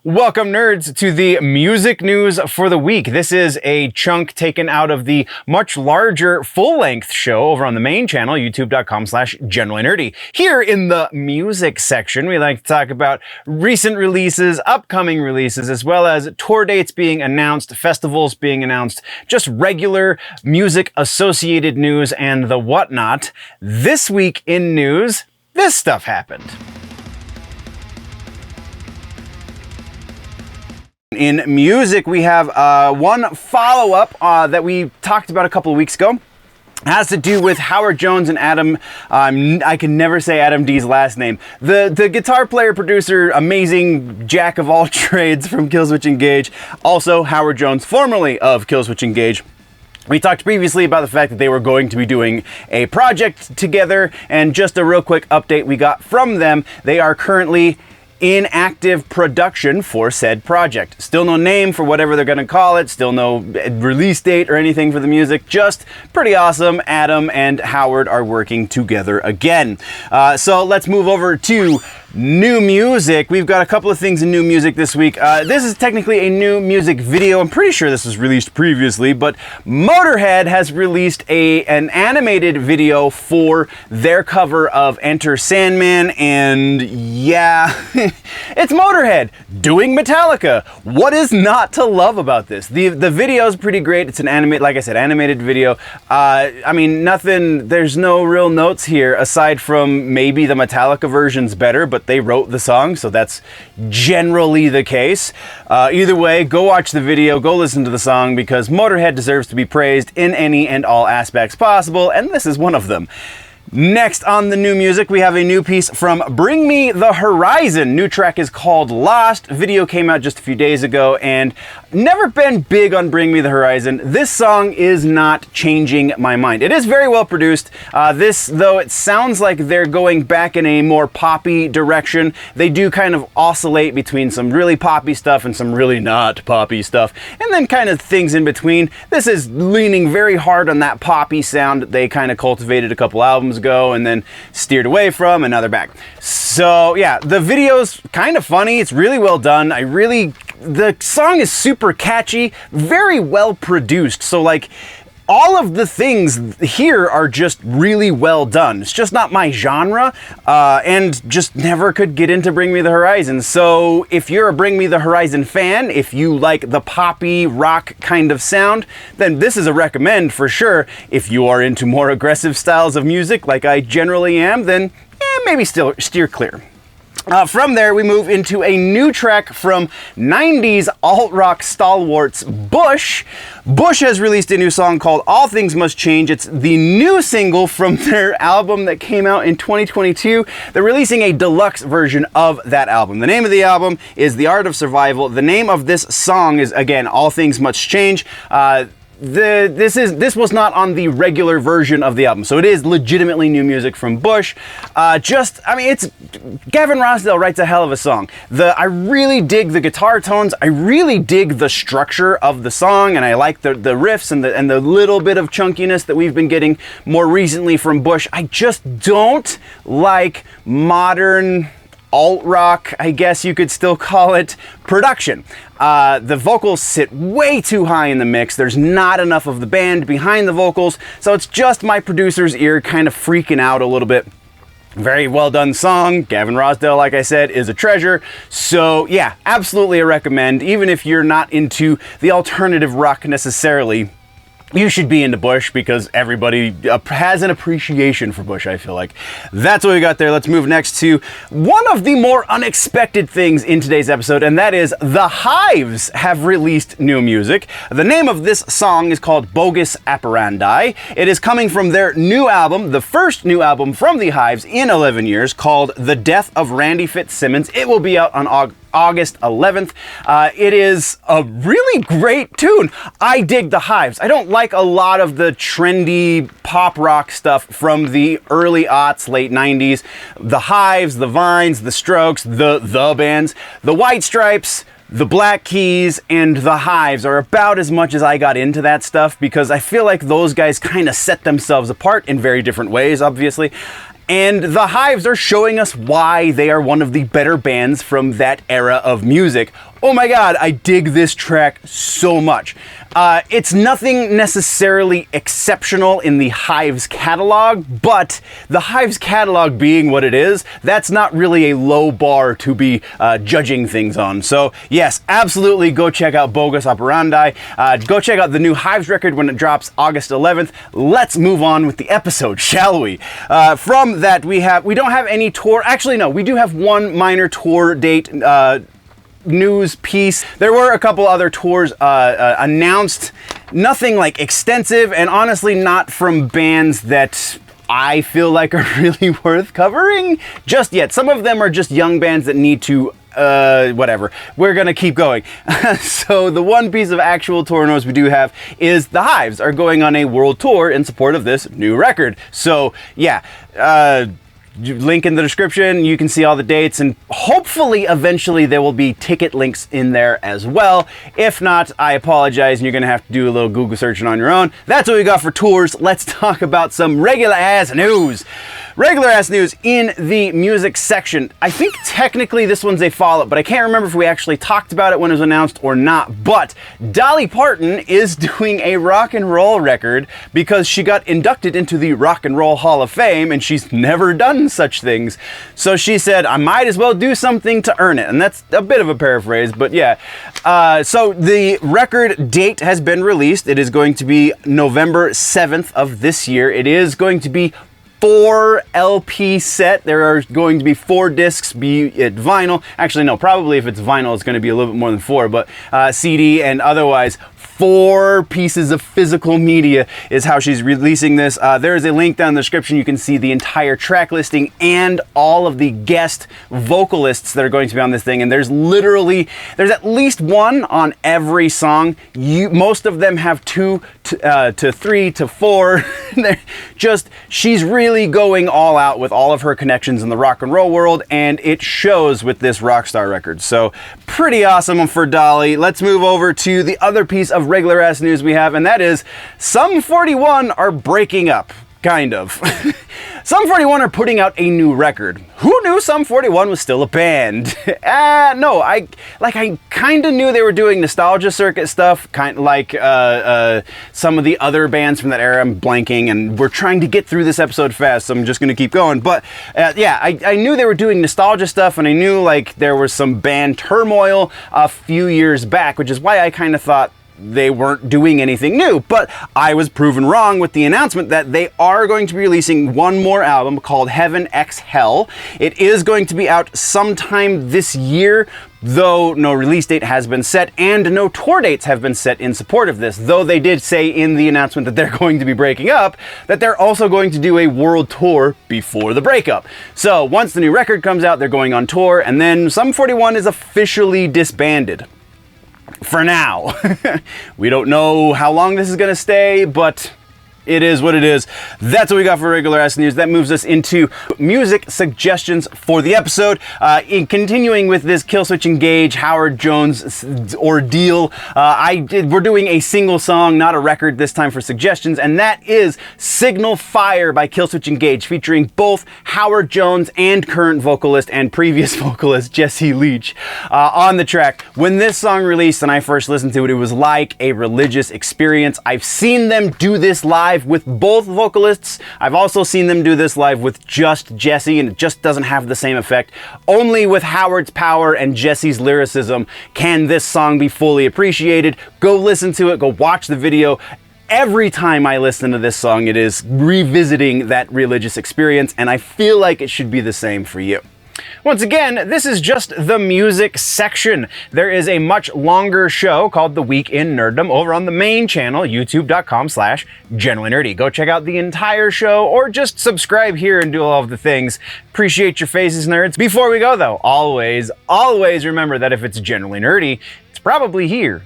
Welcome, nerds, to the music news for the week. This is a chunk taken out of the much larger full-length show over on the main channel, youtube.com/generallynerdy. Here in the music section, we like to talk about recent releases, upcoming releases, as well as tour dates being announced, festivals being announced, just regular music-associated news and the whatnot. This week in news, this stuff happened. In music, we have one follow-up that we talked about a couple of weeks ago. It has to do with Howard Jones and Adam, I can never say Adam D's last name. The guitar player, producer, amazing jack of all trades from Killswitch Engage. Also, Howard Jones, formerly of Killswitch Engage. We talked previously about the fact that they were going to be doing a project together, and just a real quick update we got from them. They are currently in active production for said project. Still no name for whatever they're gonna call it, still no release date or anything for the music, just pretty awesome. Adam and Howard are working together again. So let's move over to new music. We've got a couple of things in new music this week. This is technically a new music video. I'm pretty sure this was released previously, but Motorhead has released an animated video for their cover of Enter Sandman, and yeah, it's Motorhead doing Metallica. What is not to love about this? The video is pretty great. It's an animated video. I mean, nothing, there's no real notes here aside from maybe the Metallica version's better, but they wrote the song, so that's generally the case. Either way, go watch the video, go listen to the song, because Motorhead deserves to be praised in any and all aspects possible, and this is one of them. Next on the new music, we have a new piece from Bring Me the Horizon. New track is called Lost. Video came out just a few days ago, and never been big on Bring Me the Horizon. This song is not changing my mind. It is very well produced. This, though, it sounds like they're going back in a more poppy direction. They do kind of oscillate between some really poppy stuff and some really not poppy stuff, and then kind of things in between. This is leaning very hard on that poppy sound that they kind of cultivated a couple albums ago and then steered away from, and now they're back. So yeah, the video's kind of funny. It's really well done. The song is super catchy, very well produced. So like, all of the things here are just really well done. It's just not my genre, and just never could get into Bring Me the Horizon. So if you're a Bring Me the Horizon fan, if you like the poppy rock kind of sound, then this is a recommend for sure. If you are into more aggressive styles of music, like I generally am, then maybe still steer clear. From there, we move into a new track from 90s alt-rock stalwarts Bush. Bush has released a new song called All Things Must Change. It's the new single from their album that came out in 2022. They're releasing a deluxe version of that album. The name of the album is The Art of Survival. The name of this song is, again, All Things Must Change. This was not on the regular version of the album, so it is legitimately new music from Bush. It's Gavin Rossdale writes a hell of a song. I really dig the guitar tones. I really dig the structure of the song, and I like the riffs and the little bit of chunkiness that we've been getting more recently from Bush. I just don't like modern alt-rock, I guess you could still call it, production. The vocals sit way too high in the mix. There's not enough of the band behind the vocals, so it's just my producer's ear kind of freaking out a little bit. Very well done song. Gavin Rossdale, like I said, is a treasure. So yeah, absolutely a recommend. Even if you're not into the alternative rock necessarily, you should be into Bush, because everybody has an appreciation for Bush, I feel like. That's what we got there. Let's move next to one of the more unexpected things in today's episode, and that is The Hives have released new music. The name of this song is called Bogus Apparandi. It is coming from their new album, the first new album from The Hives in 11 years, called The Death of Randy Fitzsimmons. It will be out on August 11th. It is a really great tune. I dig The Hives. I don't like a lot of the trendy pop rock stuff from the early aughts, late 90s. The Hives, the Vines, the Strokes, the bands, the White Stripes, the Black Keys, and the Hives are about as much as I got into that stuff, because I feel like those guys kind of set themselves apart in very different ways, obviously. And the Hives are showing us why they are one of the better bands from that era of music oh my god, I dig this track so much. It's nothing necessarily exceptional in the Hive's catalog, but the Hive's catalog being what it is, that's not really a low bar to be judging things on. So yes, absolutely go check out Bogus Operandi. Go check out the new Hives record when it drops August 11th. Let's move on with the episode, shall we? From that, we don't have any tour. Actually, no, we do have one minor tour date news piece. There were a couple other tours announced, nothing like extensive, and honestly not from bands that I feel like are really worth covering just yet. Some of them are just young bands that need to whatever. We're gonna keep going. So the one piece of actual tour news we do have is the Hives are going on a world tour in support of this new record. So yeah, link in the description, you can see all the dates, and hopefully eventually there will be ticket links in there as well. If not, I apologize and you're gonna have to do a little Google searching on your own. That's what we got for tours. Let's talk about some regular ass news. Regular ass news in the music section. I think technically this one's a follow-up, but I can't remember if we actually talked about it when it was announced or not. But Dolly Parton is doing a rock and roll record because she got inducted into the Rock and Roll Hall of Fame and she's never done such things. So she said, I might as well do something to earn it. And that's a bit of a paraphrase, but yeah. So the record date has been released. It is going to be November 7th of this year. It is going to be 4 LP set. There are going to be 4 discs, be it vinyl. Actually, no, probably if it's vinyl, it's going to be a little bit more than 4, but CD and otherwise, 4 pieces of physical media is how she's releasing this. There is a link down in the description. You can see the entire track listing and all of the guest vocalists that are going to be on this thing. And there's at least one on every song. Most of them have 2 to 3 to 4. She's really going all out with all of her connections in the rock and roll world, and it shows with this Rockstar record. So pretty awesome for Dolly. Let's move over to the other piece of regular ass news we have, and that is Sum 41 are breaking up. Kind of. Sum 41 are putting out a new record. Who knew Sum 41 was still a band? No, I kind of knew they were doing nostalgia circuit stuff, kind of like some of the other bands from that era. I'm blanking, and we're trying to get through this episode fast, so I'm just going to keep going. But yeah, I knew they were doing nostalgia stuff, and I knew like there was some band turmoil a few years back, which is why I kind of thought they weren't doing anything new, but I was proven wrong with the announcement that they are going to be releasing one more album called Heaven X Hell. It is going to be out sometime this year, though no release date has been set and no tour dates have been set in support of this, though they did say in the announcement that they're going to be breaking up, that they're also going to do a world tour before the breakup. So once the new record comes out, they're going on tour, and then Sum 41 is officially disbanded. For now. We don't know how long this is going to stay, but it is what it is. That's what we got for regular ass news. That moves us into music suggestions for the episode. In continuing with this Killswitch Engage Howard Jones ordeal, we're doing a single song, not a record this time for suggestions, and that is Signal Fire by Killswitch Engage, featuring both Howard Jones and current vocalist and previous vocalist Jesse Leach on the track. When this song released and I first listened to it, it was like a religious experience. I've seen them do this live with both vocalists. I've also seen them do this live with just Jesse, and it just doesn't have the same effect. Only with Howard's power and Jesse's lyricism can this song be fully appreciated. Go listen to it, go watch the video. Every time I listen to this song, it is revisiting that religious experience, and I feel like it should be the same for you. Once again, this is just the music section. There is a much longer show called The Week in Nerddom over on the main channel, youtube.com/generallynerdy. Go check out the entire show or just subscribe here and do all of the things. Appreciate your faces, nerds. Before we go though, always remember that if it's generally nerdy, it's probably here.